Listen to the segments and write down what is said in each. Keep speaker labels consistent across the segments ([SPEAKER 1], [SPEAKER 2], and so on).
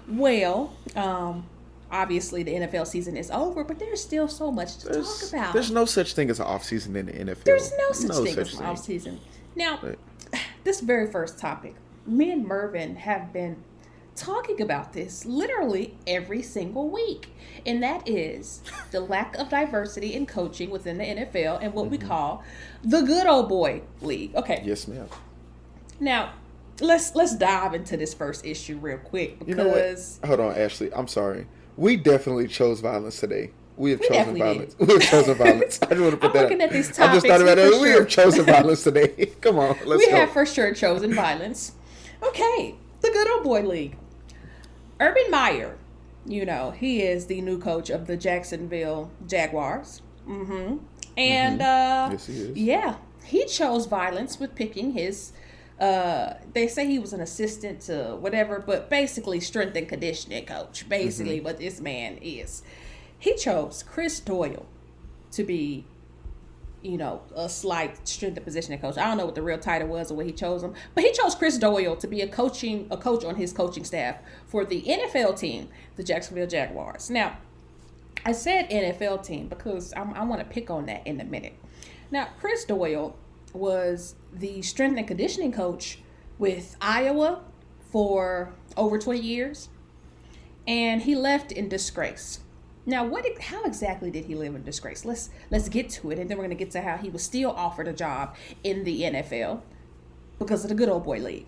[SPEAKER 1] Well, obviously the NFL season is over, but there's still so much to talk about.
[SPEAKER 2] There's no such thing as an off season in the
[SPEAKER 1] There's
[SPEAKER 2] NFL.
[SPEAKER 1] no such
[SPEAKER 2] No
[SPEAKER 1] thing as
[SPEAKER 2] such
[SPEAKER 1] an off
[SPEAKER 2] thing.
[SPEAKER 1] season. Now,
[SPEAKER 2] But
[SPEAKER 1] this very first topic, me and Mervin have been talking about this literally every single week, and that is the lack of diversity in coaching within the NFL and what we call the good old boy league. Okay,
[SPEAKER 2] yes, ma'am.
[SPEAKER 1] now let's dive into this first issue real quick
[SPEAKER 2] You know what?
[SPEAKER 1] because
[SPEAKER 2] Hold on, Ashley. I'm sorry. We definitely chose violence today. We have
[SPEAKER 1] we
[SPEAKER 2] chosen
[SPEAKER 1] definitely
[SPEAKER 2] violence.
[SPEAKER 1] did.
[SPEAKER 2] We have chosen violence. I just want to put
[SPEAKER 1] I'm
[SPEAKER 2] that
[SPEAKER 1] looking at
[SPEAKER 2] out.
[SPEAKER 1] these
[SPEAKER 2] I'm just
[SPEAKER 1] topics.
[SPEAKER 2] thought about
[SPEAKER 1] We for
[SPEAKER 2] it. We
[SPEAKER 1] sure,
[SPEAKER 2] have chosen violence today. Come on, let's
[SPEAKER 1] we
[SPEAKER 2] go.
[SPEAKER 1] have for sure chosen violence. Okay, the good old boy league. Urban Meyer, he is the new coach of the Jacksonville Jaguars. And
[SPEAKER 2] Yes, he is.
[SPEAKER 1] yeah, he chose violence with picking his. They say he was an assistant to whatever, but basically strength and conditioning coach. Basically, what this man is. He chose Chris Doyle to be, a slight strength and positioning coach. I don't know what the real title was or what he chose him, but he chose Chris Doyle to be a coach on his coaching staff for the NFL team, the Jacksonville Jaguars. Now, I said NFL team because I want to pick on that in a minute. Now, Chris Doyle was the strength and conditioning coach with Iowa for over 20 years, and he left in disgrace. Now, how exactly did he live in disgrace? Let's get to it, and then we're going to get to how he was still offered a job in the NFL because of the good old boy league.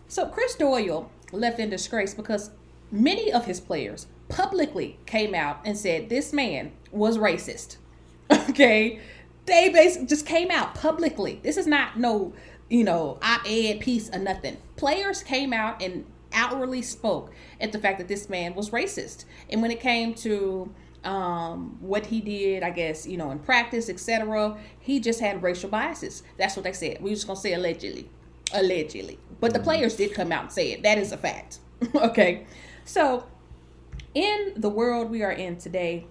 [SPEAKER 1] So Chris Doyle left in disgrace because many of his players publicly came out and said this man was racist. Okay? They basically just came out publicly. This is not no, op-ed piece or nothing. Players came out and outwardly spoke at the fact that this man was racist. And when it came to what he did, I guess, in practice, etc., he just had racial biases. That's what they said. We were just going to say allegedly. Allegedly. But the players did come out and say it. That is a fact. Okay? So, in the world we are in today,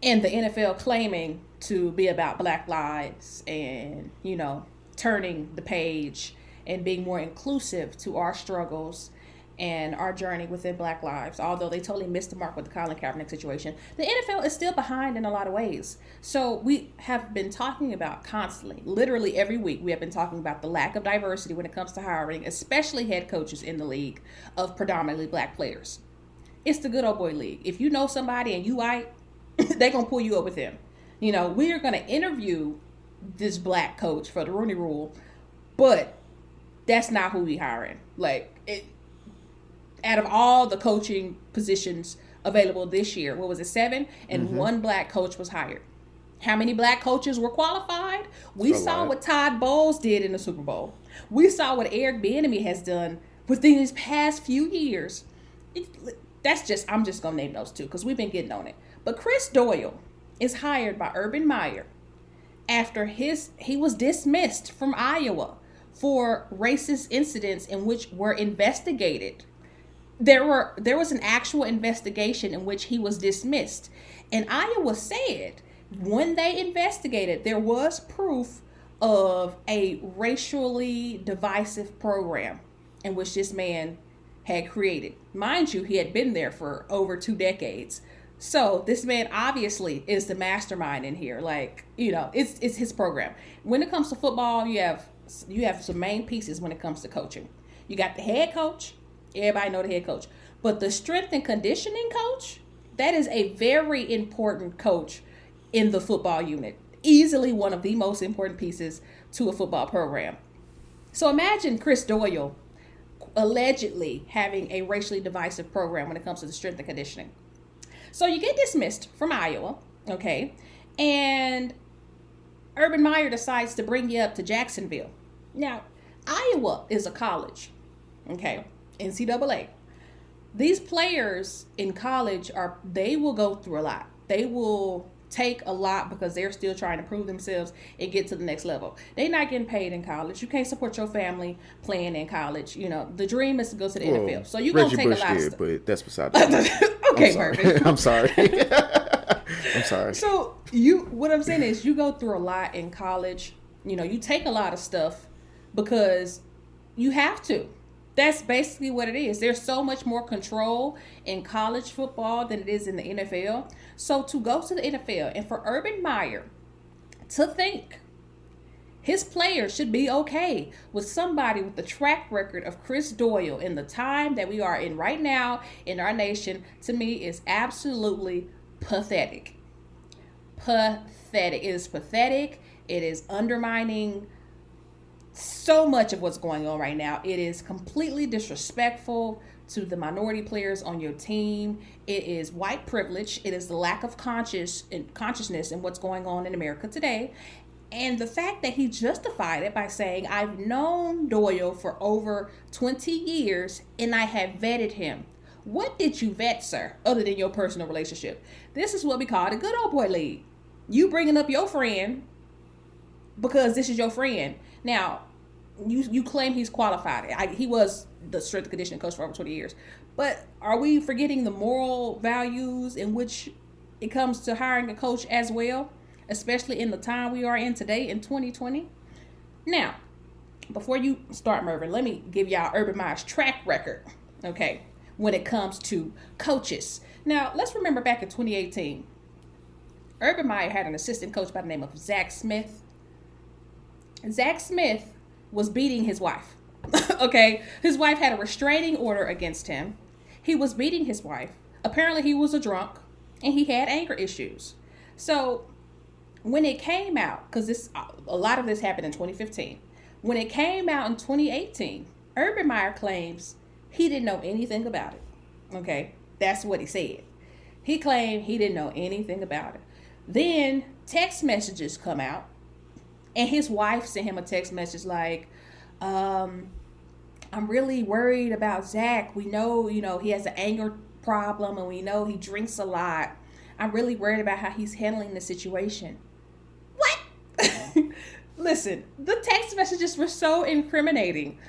[SPEAKER 1] and the NFL claiming to be about Black lives and, turning the page and being more inclusive to our struggles and our journey within Black lives, although they totally missed the mark with the Colin Kaepernick situation, the NFL is still behind in a lot of ways. So we have been talking about constantly, literally every week, we have been talking about the lack of diversity when it comes to hiring, especially head coaches in the league of predominantly Black players. It's the good old boy league. If you know somebody and you white, they're going to pull you up with them. We are going to interview this Black coach for the Rooney Rule, but that's not who we hiring. Out of all the coaching positions available this year, what was it, 7? And one Black coach was hired. How many Black coaches were qualified? We saw what Todd Bowles did in the Super Bowl. We saw what Eric Bieniemy has done within these past few years. I'm just going to name those two because we've been getting on it. But Chris Doyle is hired by Urban Meyer after he was dismissed from Iowa for racist incidents in which were investigated. There was an actual investigation in which he was dismissed. And Iowa said when they investigated, there was proof of a racially divisive program in which this man had created. Mind you, he had been there for over 2 decades. So this man obviously is the mastermind in here. It's his program. When it comes to football, you have some main pieces when it comes to coaching. You got the head coach. Everybody know the head coach. But the strength and conditioning coach, that is a very important coach in the football unit. Easily one of the most important pieces to a football program. So imagine Chris Doyle allegedly having a racially divisive program when it comes to the strength and conditioning. So you get dismissed from Iowa, okay, and Urban Meyer decides to bring you up to Jacksonville. Now, Iowa is a college, okay, NCAA. These players in college they will go through a lot. They will take a lot because they're still trying to prove themselves and get to the next level. They're not getting paid in college. You can't support your family playing in college. The dream is to go to the NFL. So you're going to take
[SPEAKER 2] Bush
[SPEAKER 1] a lot
[SPEAKER 2] did,
[SPEAKER 1] of stuff.
[SPEAKER 2] but that's beside the point.
[SPEAKER 1] Okay, perfect.
[SPEAKER 2] I'm sorry. I'm sorry.
[SPEAKER 1] So what I'm saying is you go through a lot in college. You take a lot of stuff because you have to. That's basically what it is. There's so much more control in college football than it is in the NFL. So to go to the NFL and for Urban Meyer to think his players should be okay with somebody with the track record of Chris Doyle in the time that we are in right now in our nation, to me, is absolutely pathetic. Pathetic. It is pathetic. It is undermining so much of what's going on right now. It is completely disrespectful to the minority players on your team. It is white privilege. It is the lack of consciousness in what's going on in America today. And the fact that he justified it by saying, I've known Doyle for over 20 years and I have vetted him. What did you vet, sir, other than your personal relationship? This is what we call the good old boy league. You bringing up your friend because this is your friend. Now, you claim he's qualified. He was the strength and conditioning coach for over 20 years. But are we forgetting the moral values in which it comes to hiring a coach as well? Especially in the time we are in today in 2020. Now, before you start, Mervin, let me give y'all Urban Meyer's track record, okay, when it comes to coaches. Now, let's remember back in 2018, Urban Meyer had an assistant coach by the name of Zach Smith. Zach Smith was beating his wife, okay? His wife had a restraining order against him. He was beating his wife. Apparently, he was a drunk, and he had anger issues. So when it came out, because a lot of this happened in 2015, when it came out in 2018, Urban Meyer claims he didn't know anything about it. Okay, that's what he said. He claimed he didn't know anything about it. Then text messages come out, and his wife sent him a text message like, I'm really worried about Zach. We know, he has an anger problem, and we know he drinks a lot. I'm really worried about how he's handling the situation. What? Listen, the text messages were so incriminating.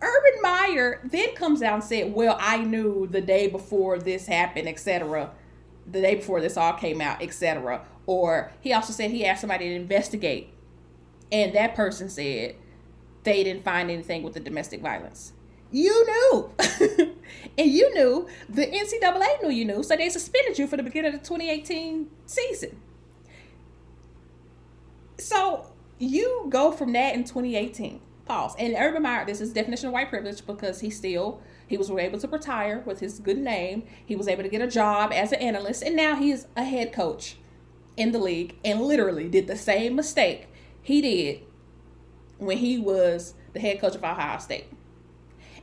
[SPEAKER 1] Urban Meyer then comes out and said, well, I knew the day before this happened, etc. The day before this all came out, etc. Or he also said he asked somebody to investigate. And that person said they didn't find anything with the domestic violence. You knew. And you knew. The NCAA knew you knew. So they suspended you for the beginning of the 2018 season. So you go from that in 2018. Pause. And Urban Meyer, this is definition of white privilege because he was able to retire with his good name. He was able to get a job as an analyst. And now he is a head coach in the league and literally did the same mistake he did when he was the head coach of Ohio State.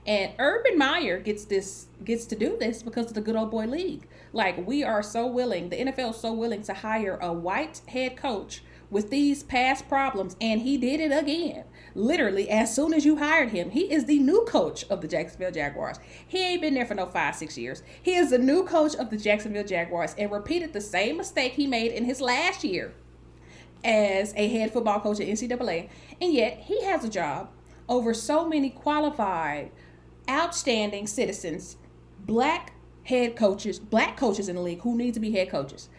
[SPEAKER 1] And Urban Meyer gets to do this because of the good old boy league. Like, we are so willing, the NFL is so willing to hire a white head coach with these past problems, and he did it again. Literally, as soon as you hired him, he is the new coach of the Jacksonville Jaguars. He ain't been there for no 5-6 years. He is the new coach of the Jacksonville Jaguars and repeated the same mistake he made in his last year as a head football coach at NCAA. And yet, he has a job over so many qualified, outstanding citizens, black coaches in the league who need to be head coaches.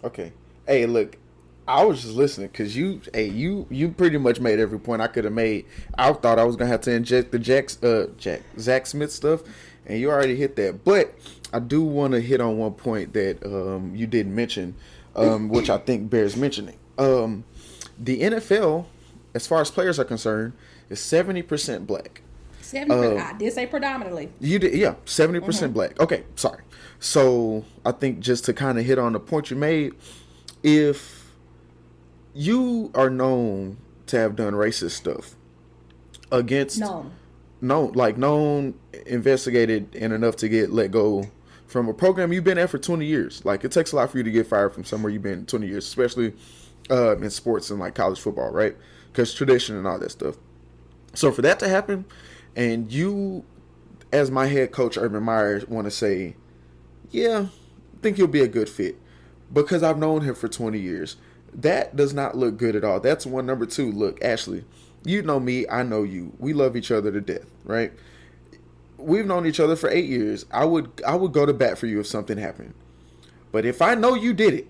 [SPEAKER 2] Okay. Hey, look, I was just listening because you pretty much made every point I could have made. I thought I was gonna have to inject the Zach Smith stuff, and you already hit that. But I do want to hit on one point that you didn't mention, which I think bears mentioning. The NFL, as far as players are concerned, is 70% black.
[SPEAKER 1] 70%. I did say predominantly.
[SPEAKER 2] You did, yeah, 70% black. Okay, sorry. So I think just to kind of hit on the point you made, if you are known to have done racist stuff against known, investigated, and enough to get let go from a program you've been at for 20 years, like it takes a lot for you to get fired from somewhere you've been 20 years, especially in sports and like college football, right? Because tradition and all that stuff. So for that to happen, and you, as my head coach, Urban Meyer, want to say, yeah, I think he'll be a good fit because I've known him for 20 years. That does not look good at all. That's one. Number two, look, Ashley, you know me, I know you. We love each other to death, right? We've known each other for 8 years. I would go to bat for you if something happened. But if I know you did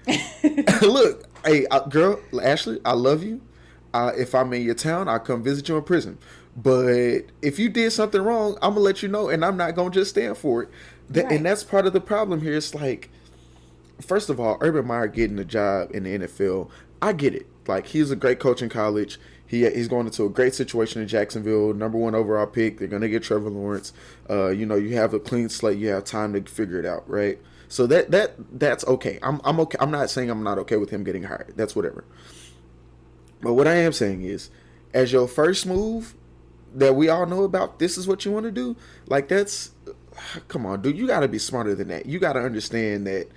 [SPEAKER 2] it, look, hey, girl, Ashley, I love you. If I'm in your town, I'll come visit you in prison. But if you did something wrong, I'm gonna let you know, and I'm not gonna just stand for it.
[SPEAKER 1] Right.
[SPEAKER 2] And that's part of the problem here. It's like, first of all, Urban Meyer getting a job in the NFL, I get it. Like, he's a great coach in college. He's going into a great situation in Jacksonville, #1 overall pick. They're gonna get Trevor Lawrence. You have a clean slate. You have time to figure it out, right? So that's okay. I'm okay. I'm not saying I'm not okay with him getting hired. That's whatever. But what I am saying is, as your first move that we all know about, this is what you want to do. Like, that's, come on, dude. You got to be smarter than that. You got to understand that,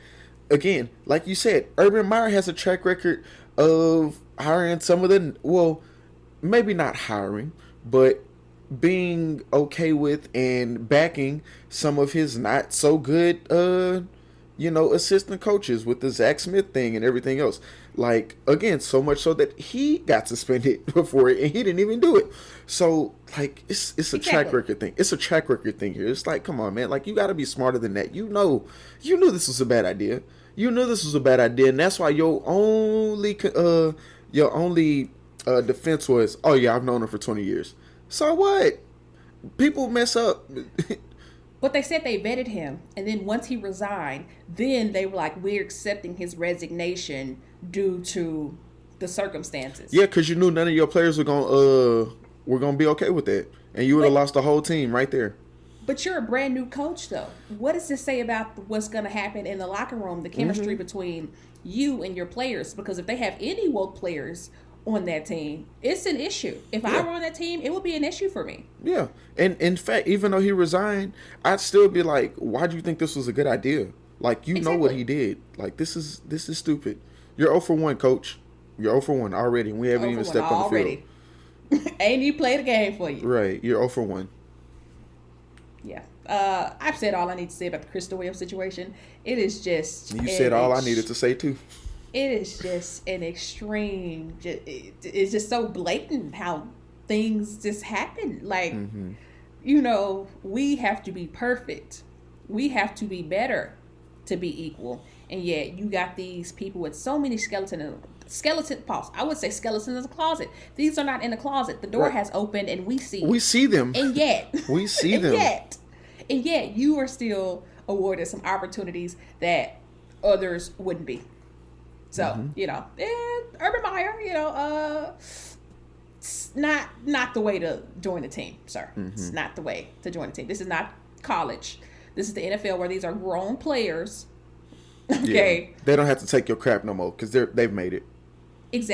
[SPEAKER 2] again, like you said, Urban Meyer has a track record of hiring some of the, well, maybe not hiring, but being okay with and backing some of his not so good, assistant coaches with the Zach Smith thing and everything else. Like, again, so much so that he got suspended before it, and he didn't even do it. So, like, it's a track record thing. It's a track record thing here. It's like, come on, man. Like, you got to be smarter than that. You knew this was a bad idea. You knew this was a bad idea, and that's why your only defense was, oh yeah, I've known him for 20 years. So what? People mess up.
[SPEAKER 1] But they said they vetted him, and then once he resigned, then they were like, we're accepting his resignation due to the circumstances.
[SPEAKER 2] Yeah, because you knew none of your players were gonna be okay with that, and you would have lost the whole team right there.
[SPEAKER 1] But you're a brand new coach, though. What does this say about what's going to happen in the locker room, the chemistry between you and your players? Because if they have any woke players on that team, it's an issue. If I were on that team, it would be an issue for me.
[SPEAKER 2] Yeah. And in fact, even though he resigned, I'd still be like, why do you think this was a good idea? Like, you know what he did. Like, this is stupid. You're 0 for 1, coach. You're 0 for 1 already, and we haven't even stepped on the field.
[SPEAKER 1] Ain't he played a game for you.
[SPEAKER 2] Right. You're 0 for 1.
[SPEAKER 1] Yeah. I've said all I need to say about the Crystal Williams situation. It is just...
[SPEAKER 2] You said all I needed to say, too.
[SPEAKER 1] It is just an extreme... It's just so blatant how things just happen. Like, we have to be perfect. We have to be better to be equal. And yet, you got these people with so many skeleton pause. I would say skeleton in the closet. These are not in the closet. The door has opened and we see.
[SPEAKER 2] We see them.
[SPEAKER 1] And yet.
[SPEAKER 2] We see them.
[SPEAKER 1] And yet, you are still awarded some opportunities that others wouldn't be. So, Urban Meyer, it's not the way to join the team, sir. It's not the way to join the team. This is not college. This is the NFL where these are grown players. Okay.
[SPEAKER 2] Yeah. They don't have to take your crap no more because they've made it.
[SPEAKER 1] Exactly.